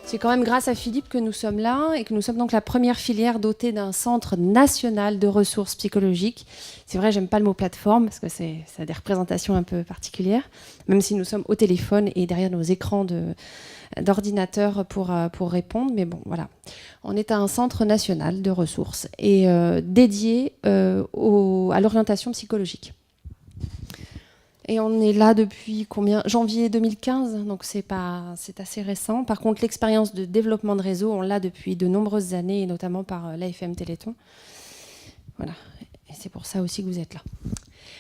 C'est quand même grâce à Philippe que nous sommes là et que nous sommes donc la première filière dotée d'un centre national de ressources psychologiques. C'est vrai, j'aime pas le mot plateforme parce que ça a des représentations un peu particulières, même si nous sommes au téléphone et derrière nos écrans d'ordinateur pour répondre. Mais bon, voilà. On est un centre national de ressources et dédié à l'orientation psychologique. Et on est là depuis combien ? Janvier 2015, donc c'est assez récent. Par contre, l'expérience de développement de réseau, on l'a depuis de nombreuses années, et notamment par l'AFM Téléthon. Voilà. Et c'est pour ça aussi que vous êtes là.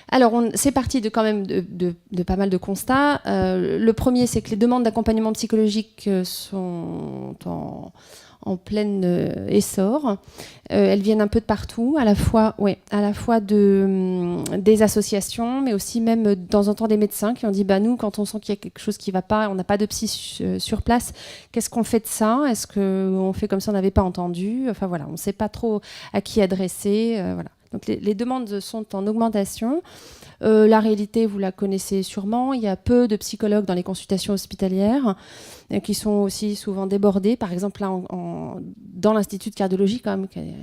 Alors, c'est parti quand même de pas mal de constats. Le premier, c'est que les demandes d'accompagnement psychologique sont en plein essor. Elles viennent un peu de partout, à la fois des associations, mais aussi même de temps en temps des médecins qui ont dit nous, quand on sent qu'il y a quelque chose qui ne va pas, on n'a pas de psy sur place, qu'est-ce qu'on fait de ça ? Est-ce qu'on fait comme si on n'avait pas entendu ? Enfin voilà, on ne sait pas trop à qui adresser. Voilà. Donc les demandes sont en augmentation. La réalité, vous la connaissez sûrement. Il y a peu de psychologues dans les consultations hospitalières qui sont aussi souvent débordés. Par exemple, là, dans l'Institut de cardiologie, quand même, qui est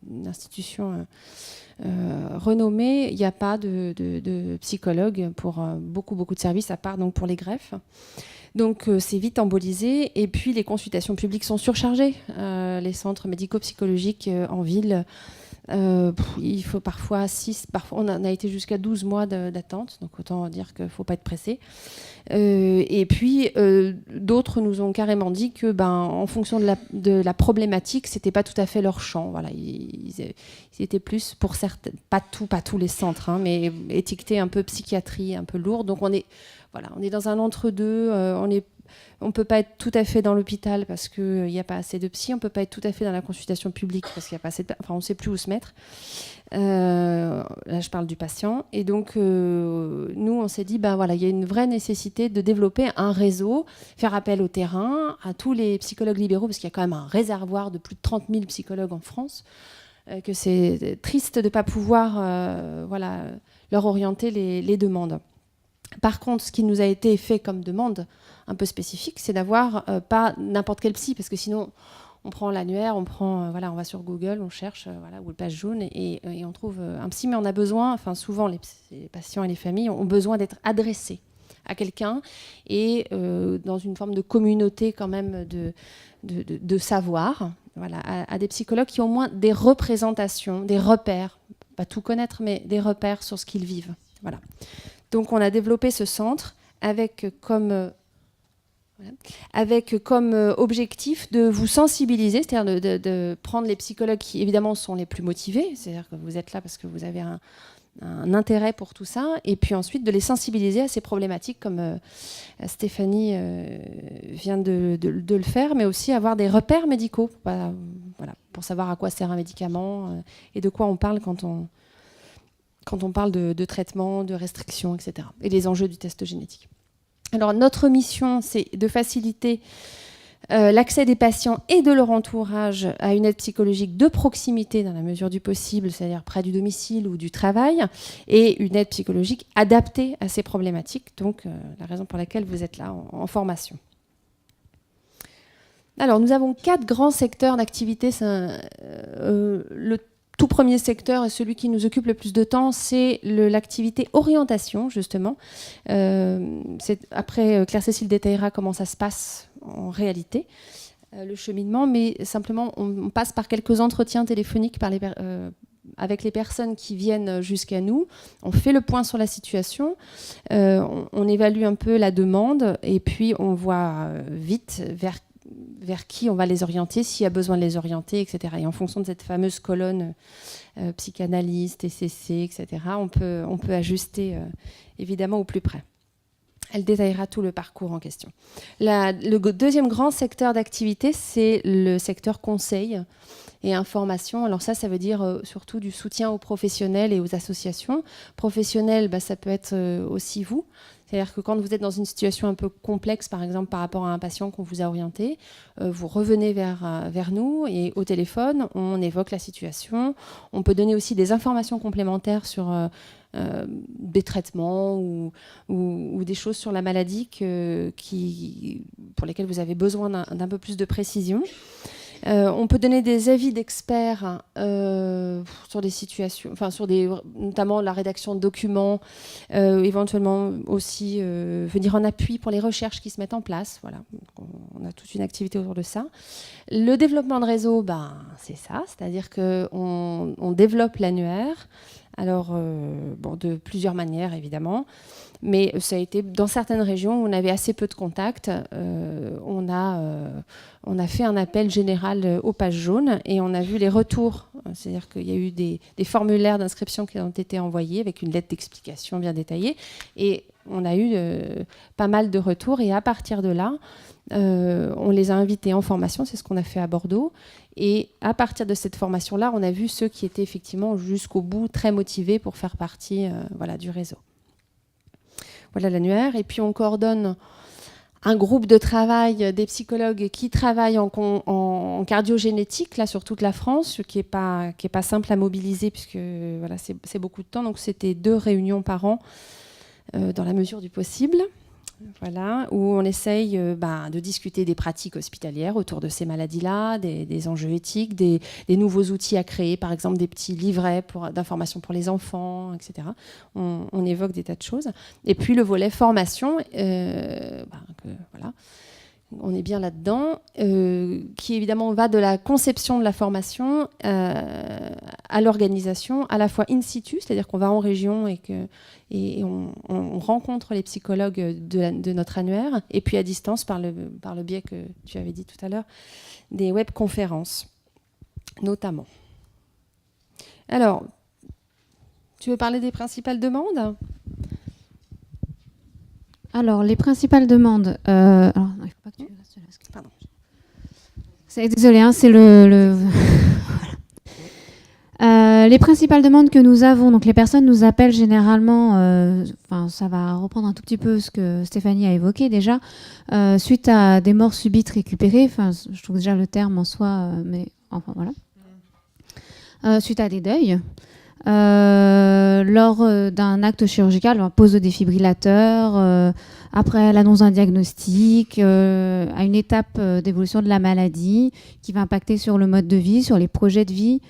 une institution renommée, il n'y a pas de psychologue pour beaucoup de services, à part donc, pour les greffes. Donc c'est vite embolisé. Et puis les consultations publiques sont surchargées. Les centres médico-psychologiques en ville, il faut parfois 6, parfois on a été jusqu'à 12 mois d'attente, donc autant dire qu'il ne faut pas être pressé. Et puis d'autres nous ont carrément dit que en fonction de la problématique, c'était pas tout à fait leur champ. Voilà, ils étaient plus pour certains, pas tous les centres, mais étiquetés un peu psychiatrie, un peu lourd. Donc on est dans un entre-deux. On ne peut pas être tout à fait dans l'hôpital parce qu'il n'y a pas assez de psy. On ne peut pas être tout à fait dans la consultation publique parce qu'il n'y a pas assez de... Enfin, on ne sait plus où se mettre. Là, je parle du patient. Et donc, nous, on s'est dit, il y a une vraie nécessité de développer un réseau, faire appel au terrain, à tous les psychologues libéraux, parce qu'il y a quand même un réservoir de plus de 30 000 psychologues en France, que c'est triste de ne pas pouvoir leur orienter les demandes. Par contre, ce qui nous a été fait comme demande un peu spécifique, c'est d'avoir pas n'importe quel psy, parce que sinon on prend l'annuaire, on va sur Google, on cherche ou le page jaune et on trouve un psy, mais on a besoin, souvent les patients et les familles ont besoin d'être adressés à quelqu'un et dans une forme de communauté quand même de savoir, à des psychologues qui ont au moins des représentations, des repères, pas tout connaître, mais des repères sur ce qu'ils vivent. Voilà. Donc on a développé ce centre avec comme objectif de vous sensibiliser, c'est-à-dire de prendre les psychologues qui évidemment sont les plus motivés, c'est-à-dire que vous êtes là parce que vous avez un intérêt pour tout ça, et puis ensuite de les sensibiliser à ces problématiques comme Stéphanie vient de le faire, mais aussi avoir des repères médicaux pour savoir à quoi sert un médicament et de quoi on parle quand on parle de traitement, de restrictions, etc. Et les enjeux du test génétique. Alors, notre mission, c'est de faciliter l'accès des patients et de leur entourage à une aide psychologique de proximité dans la mesure du possible, c'est-à-dire près du domicile ou du travail, et une aide psychologique adaptée à ces problématiques. Donc, la raison pour laquelle vous êtes là en formation. Alors, nous avons 4 grands secteurs d'activité. Le tout premier secteur et celui qui nous occupe le plus de temps, c'est l'activité orientation, justement. Après, Claire-Cécile détaillera comment ça se passe en réalité, le cheminement, mais simplement, on passe par quelques entretiens téléphoniques avec les personnes qui viennent jusqu'à nous. On fait le point sur la situation, on évalue un peu la demande, et puis on voit vite vers qui on va les orienter, s'il y a besoin de les orienter, etc. Et en fonction de cette fameuse colonne psychanalyse, TCC, etc., on peut ajuster évidemment au plus près. Elle détaillera tout le parcours en question. Le deuxième grand secteur d'activité, c'est le secteur conseil. Et information, alors ça veut dire surtout du soutien aux professionnels et aux associations. Professionnels, ça peut être aussi vous. C'est-à-dire que quand vous êtes dans une situation un peu complexe, par exemple par rapport à un patient qu'on vous a orienté, vous revenez vers nous et au téléphone, on évoque la situation. On peut donner aussi des informations complémentaires sur des traitements ou des choses sur la maladie pour lesquelles vous avez besoin d'un peu plus de précision. On peut donner des avis d'experts sur des situations, notamment la rédaction de documents, éventuellement aussi venir en appui pour les recherches qui se mettent en place. Voilà, on a toute une activité autour de ça. Le développement de réseau, c'est ça, c'est-à-dire qu'on développe l'annuaire. Alors, de plusieurs manières, évidemment. Mais ça a été dans certaines régions où on avait assez peu de contacts. On a fait un appel général aux pages jaunes et on a vu les retours. C'est-à-dire qu'il y a eu des formulaires d'inscription qui ont été envoyés avec une lettre d'explication bien détaillée. Et on a eu pas mal de retours. Et à partir de là, on les a invités en formation. C'est ce qu'on a fait à Bordeaux. Et à partir de cette formation-là, on a vu ceux qui étaient effectivement jusqu'au bout très motivés pour faire partie du réseau. Voilà l'annuaire. Et puis on coordonne un groupe de travail des psychologues qui travaillent en cardiogénétique là, sur toute la France, ce qui est pas simple à mobiliser puisque voilà, c'est beaucoup de temps. Donc c'était 2 réunions par an dans la mesure du possible. Voilà, où on essaye de discuter des pratiques hospitalières autour de ces maladies-là, des enjeux éthiques, des nouveaux outils à créer, par exemple des petits livrets d'information pour les enfants, etc. On évoque des tas de choses. Et puis le volet formation, voilà, on est bien là-dedans, qui évidemment va de la conception de la formation à l'organisation, à la fois in situ, c'est-à-dire qu'on va en région et on rencontre les psychologues de notre annuaire, et puis à distance par le biais que tu avais dit tout à l'heure, des webconférences, notamment. Alors, tu veux parler des principales demandes ? Alors, les principales demandes... alors, non, il ne faut pas que tu restes là. Pardon. Désolée, hein, c'est le... Voilà. Les principales demandes que nous avons, donc les personnes nous appellent généralement, ça va reprendre un tout petit peu ce que Stéphanie a évoqué déjà, suite à des morts subites récupérées, je trouve déjà le terme en soi, mais enfin voilà. Suite à des deuils. Lors d'un acte chirurgical, pose de défibrillateur, après l'annonce d'un diagnostic, à une étape d'évolution de la maladie qui va impacter sur le mode de vie, sur les projets de vie.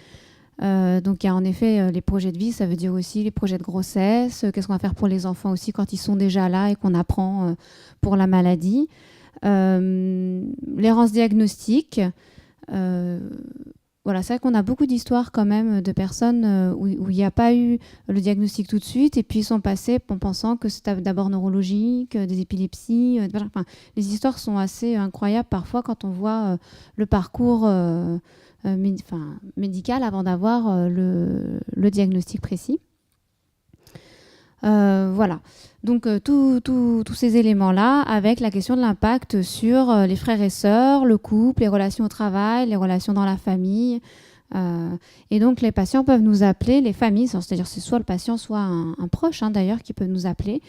Donc il y a en effet les projets de vie, ça veut dire aussi les projets de grossesse, qu'est-ce qu'on va faire pour les enfants aussi quand ils sont déjà là et qu'on apprend pour la maladie. L'errance diagnostique. Voilà, c'est vrai qu'on a beaucoup d'histoires quand même de personnes où il n'y a pas eu le diagnostic tout de suite et puis ils sont passés en pensant que c'était d'abord neurologique, des épilepsies. Les histoires sont assez incroyables parfois quand on voit le parcours médical avant d'avoir le diagnostic précis. Voilà. Donc tous ces éléments-là avec la question de l'impact sur les frères et sœurs, le couple, les relations au travail, les relations dans la famille. Et donc les patients peuvent nous appeler, les familles, c'est-à-dire c'est soit le patient, soit un proche d'ailleurs qui peut nous appeler.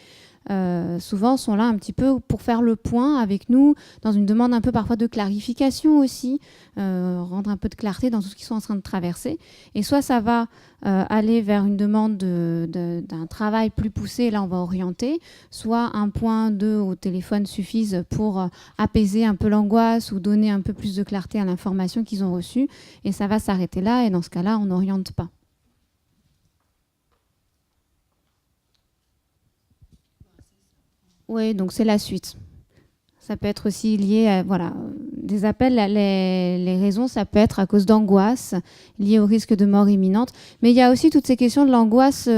Souvent sont là un petit peu pour faire le point avec nous, dans une demande un peu parfois de clarification aussi, rendre un peu de clarté dans tout ce qu'ils sont en train de traverser. Et soit ça va aller vers une demande d'un travail plus poussé, là on va orienter, soit un point 2 au téléphone suffisent pour apaiser un peu l'angoisse ou donner un peu plus de clarté à l'information qu'ils ont reçue, et ça va s'arrêter là, et dans ce cas-là on n'oriente pas. Oui, donc c'est la suite. Ça peut être aussi lié à des appels. Les raisons, ça peut être à cause d'angoisse liée au risque de mort imminente. Mais il y a aussi toutes ces questions de l'angoisse,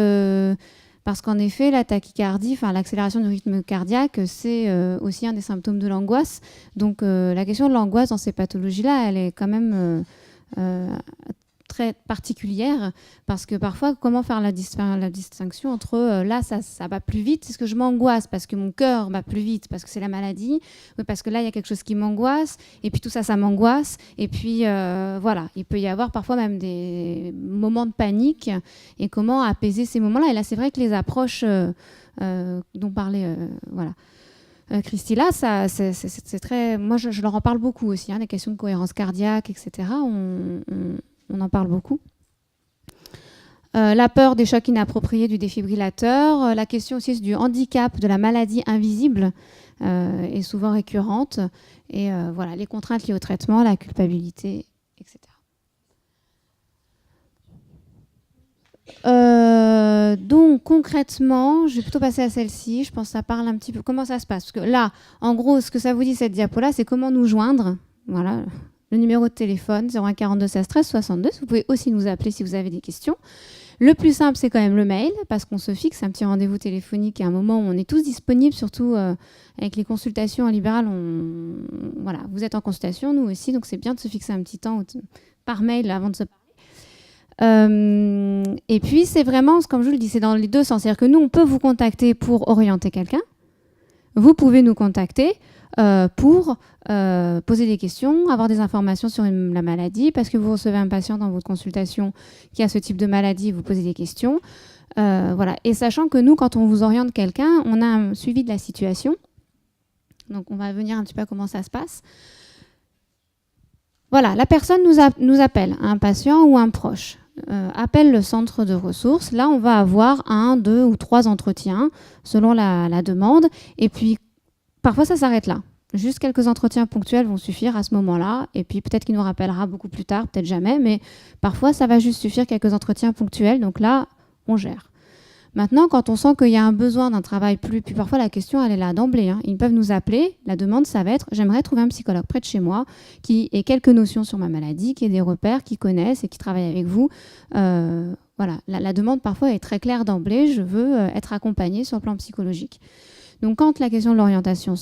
parce qu'en effet, la tachycardie, l'accélération du rythme cardiaque, c'est aussi un des symptômes de l'angoisse. Donc la question de l'angoisse dans ces pathologies-là, elle est quand même très particulière, parce que parfois, comment faire la distinction entre là, ça va plus vite, est-ce que je m'angoisse parce que mon cœur va plus vite, parce que c'est la maladie, ou parce que là, il y a quelque chose qui m'angoisse, et puis tout ça, ça m'angoisse, et puis voilà, il peut y avoir parfois même des moments de panique, et comment apaiser ces moments-là. Et là, c'est vrai que les approches dont parlait Christy, là, c'est très... Moi, je leur en parle beaucoup aussi, des questions de cohérence cardiaque, etc. On en parle beaucoup. La peur des chocs inappropriés du défibrillateur, la question aussi du handicap, de la maladie invisible est souvent récurrente. Et voilà, les contraintes liées au traitement, la culpabilité, etc. Donc concrètement, je vais plutôt passer à celle-ci. Je pense que ça parle un petit peu comment ça se passe. Parce que là, en gros, ce que ça vous dit cette diapo-là, c'est comment nous joindre. Voilà. Le numéro de téléphone, 01 42 16 13 62. Vous pouvez aussi nous appeler si vous avez des questions. Le plus simple, c'est quand même le mail, parce qu'on se fixe un petit rendez-vous téléphonique à un moment où on est tous disponibles, surtout avec les consultations en libéral. Voilà, vous êtes en consultation, nous aussi, donc c'est bien de se fixer un petit temps par mail avant de se parler. Et puis, c'est vraiment, comme je vous le dis, c'est dans les deux sens. C'est-à-dire que nous, on peut vous contacter pour orienter quelqu'un. Vous pouvez nous contacter pour poser des questions, avoir des informations sur la maladie, parce que vous recevez un patient dans votre consultation qui a ce type de maladie, vous posez des questions. Voilà. Et sachant que nous, quand on vous oriente quelqu'un, on a un suivi de la situation. Donc, on va venir un petit peu à comment ça se passe. Voilà, la personne nous appelle, un patient ou un proche. Appelle le centre de ressources. Là, on va avoir 1, 2 ou 3 entretiens selon la demande. Et puis, parfois, ça s'arrête là. Juste quelques entretiens ponctuels vont suffire à ce moment-là. Et puis, peut-être qu'il nous rappellera beaucoup plus tard, peut-être jamais. Mais parfois, ça va juste suffire quelques entretiens ponctuels. Donc là, on gère. Maintenant, quand on sent qu'il y a un besoin d'un travail plus... Puis parfois, la question, elle est là d'emblée. Ils peuvent nous appeler. La demande, ça va être « J'aimerais trouver un psychologue près de chez moi qui ait quelques notions sur ma maladie, qui ait des repères, qui connaisse et qui travaille avec vous. » Voilà. La demande, parfois, est très claire d'emblée. Je veux être accompagnée sur le plan psychologique. Donc, quand la question de l'orientation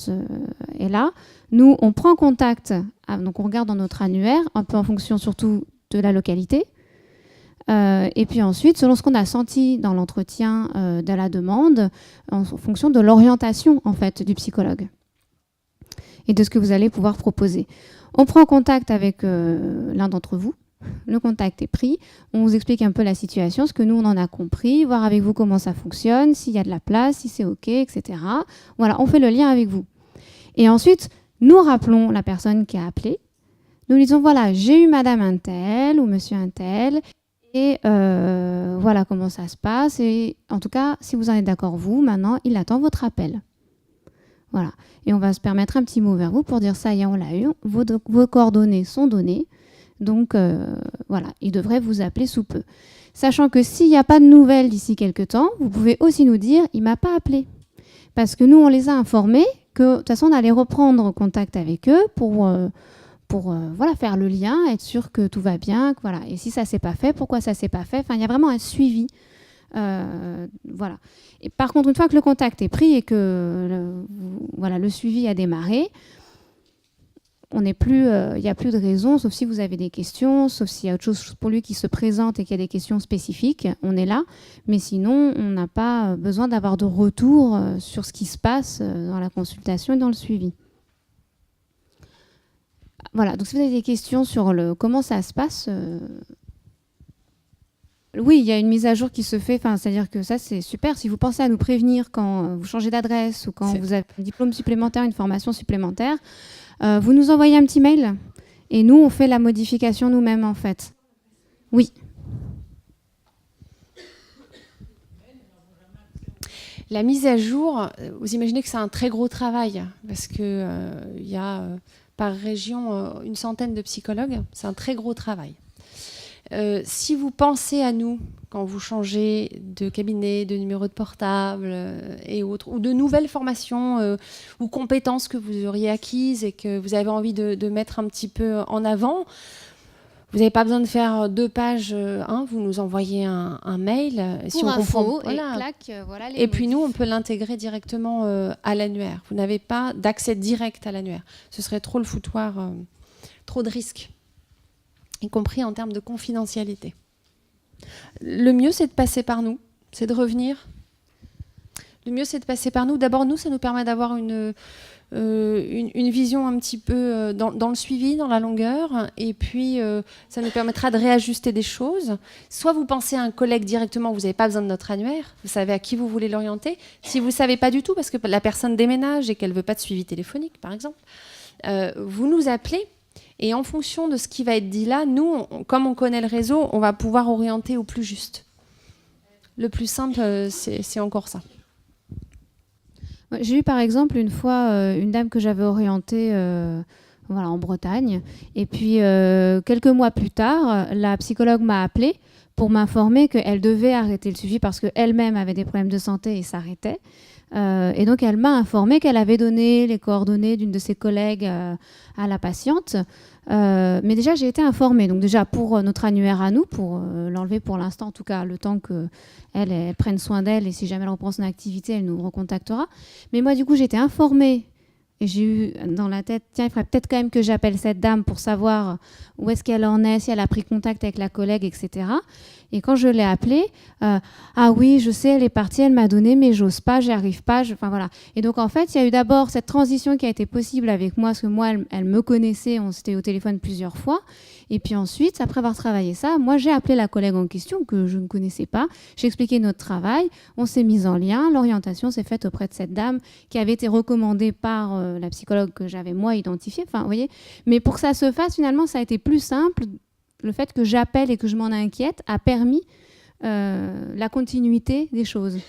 est là, nous, on prend contact. Donc, on regarde dans notre annuaire, un peu en fonction surtout de la localité. Et puis ensuite, selon ce qu'on a senti dans l'entretien de la demande, en fonction de l'orientation en fait du psychologue et de ce que vous allez pouvoir proposer. On prend contact avec l'un d'entre vous. Le contact est pris. On vous explique un peu la situation, ce que nous on en a compris, voir avec vous comment ça fonctionne, s'il y a de la place, si c'est OK, etc. Voilà, on fait le lien avec vous. Et ensuite, nous rappelons la personne qui a appelé. Nous lui disons voilà, j'ai eu Madame un tel ou Monsieur un tel. Et voilà comment ça se passe. Et en tout cas, si vous en êtes d'accord, vous, maintenant, il attend votre appel. Voilà. Et on va se permettre un petit mot vers vous pour dire ça y est, on l'a eu. Vos coordonnées sont données. Donc, voilà, il devrait vous appeler sous peu. Sachant que s'il n'y a pas de nouvelles d'ici quelques temps, vous pouvez aussi nous dire « il ne m'a pas appelé ». Parce que nous, on les a informés que, de toute façon, on allait reprendre contact avec eux pour voilà, faire le lien, être sûr que tout va bien. Que, voilà. Et si ça ne s'est pas fait, pourquoi ça ne s'est pas fait? Enfin, il y a vraiment un suivi. Voilà. Et par contre, une fois que le contact est pris et que le suivi a démarré, il n'y a plus de raison, sauf si vous avez des questions, sauf s'il y a autre chose pour lui qui se présente et qu'il y a des questions spécifiques, on est là. Mais sinon, on n'a pas besoin d'avoir de retour sur ce qui se passe dans la consultation et dans le suivi. Voilà, donc si vous avez des questions sur comment ça se passe, oui, il y a une mise à jour qui se fait, c'est-à-dire que ça c'est super. Si vous pensez à nous prévenir quand vous changez d'adresse ou quand vous avez un diplôme supplémentaire, une formation supplémentaire, vous nous envoyez un petit mail et nous on fait la modification nous-mêmes en fait. Oui. La mise à jour, vous imaginez que c'est un très gros travail parce que il y a par région une centaine de psychologues. C'est un très gros travail. Si vous pensez à nous quand vous changez de cabinet, de numéro de portable et autres, ou de nouvelles formations ou compétences que vous auriez acquises et que vous avez envie de mettre un petit peu en avant, vous n'avez pas besoin de faire 2 pages, vous nous envoyez un mail. Si on comprend, voilà. Et puis nous, on peut l'intégrer directement à l'annuaire. Vous n'avez pas d'accès direct à l'annuaire. Ce serait trop le foutoir, trop de risques. y compris en termes de confidentialité. Le mieux, c'est de passer par nous, c'est de revenir. Le mieux, c'est de passer par nous. D'abord, nous, ça nous permet d'avoir une vision un petit peu dans le suivi, dans la longueur, et puis ça nous permettra de réajuster des choses. Soit vous pensez à un collègue directement, vous n'avez pas besoin de notre annuaire, vous savez à qui vous voulez l'orienter. Si vous ne savez pas du tout, parce que la personne déménage et qu'elle ne veut pas de suivi téléphonique, par exemple, vous nous appelez, et en fonction de ce qui va être dit là, nous, comme on connaît le réseau, on va pouvoir orienter au plus juste. Le plus simple, c'est encore ça. J'ai eu par exemple une fois une dame que j'avais orientée en Bretagne. Et puis quelques mois plus tard, la psychologue m'a appelée pour m'informer qu'elle devait arrêter le suivi parce qu'elle-même avait des problèmes de santé et s'arrêtait. Et donc elle m'a informé qu'elle avait donné les coordonnées d'une de ses collègues à la patiente. Mais déjà j'ai été informée. Donc déjà pour notre annuaire à nous, pour l'enlever pour l'instant, en tout cas le temps qu'elle prenne soin d'elle, et si jamais elle reprend son activité, elle nous recontactera. Mais moi du coup j'ai été informée. Et j'ai eu dans la tête, tiens, il faudrait peut-être quand même que j'appelle cette dame pour savoir où est-ce qu'elle en est, si elle a pris contact avec la collègue, etc. Et quand je l'ai appelée, ah oui, je sais, elle est partie, elle m'a donné, mais j'ose pas, j'y arrive pas. Enfin voilà. Et donc en fait, il y a eu d'abord cette transition qui a été possible avec moi, parce que moi, elle me connaissait, on s'était au téléphone plusieurs fois. Et puis ensuite, après avoir travaillé ça, moi j'ai appelé la collègue en question que je ne connaissais pas. J'ai expliqué notre travail, on s'est mis en lien, l'orientation s'est faite auprès de cette dame qui avait été recommandée par la psychologue que j'avais moi identifiée. Enfin, vous voyez. Mais pour que ça se fasse, finalement, ça a été plus simple. Le fait que j'appelle et que je m'en inquiète a permis la continuité des choses.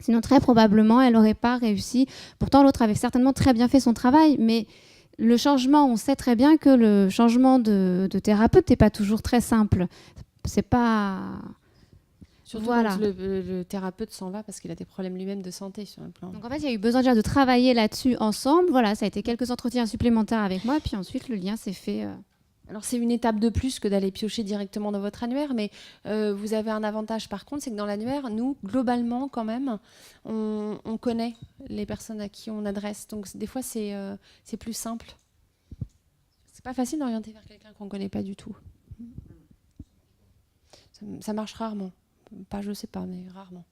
Sinon, très probablement, elle n'aurait pas réussi. Pourtant, l'autre avait certainement très bien fait son travail, mais le changement, on sait très bien que le changement de thérapeute n'est pas toujours très simple. C'est pas... Surtout quand le thérapeute s'en va parce qu'il a des problèmes lui-même de santé sur le plan. Donc en fait, il y a eu besoin déjà de travailler là-dessus ensemble. Voilà, ça a été quelques entretiens supplémentaires avec moi, puis ensuite le lien s'est fait... Alors c'est une étape de plus que d'aller piocher directement dans votre annuaire, mais vous avez un avantage par contre, c'est que dans l'annuaire, nous, globalement quand même, on connaît les personnes à qui on adresse. Donc des fois, c'est plus simple. C'est pas facile d'orienter vers quelqu'un qu'on ne connaît pas du tout. Ça marche rarement. Pas, je sais pas, mais rarement.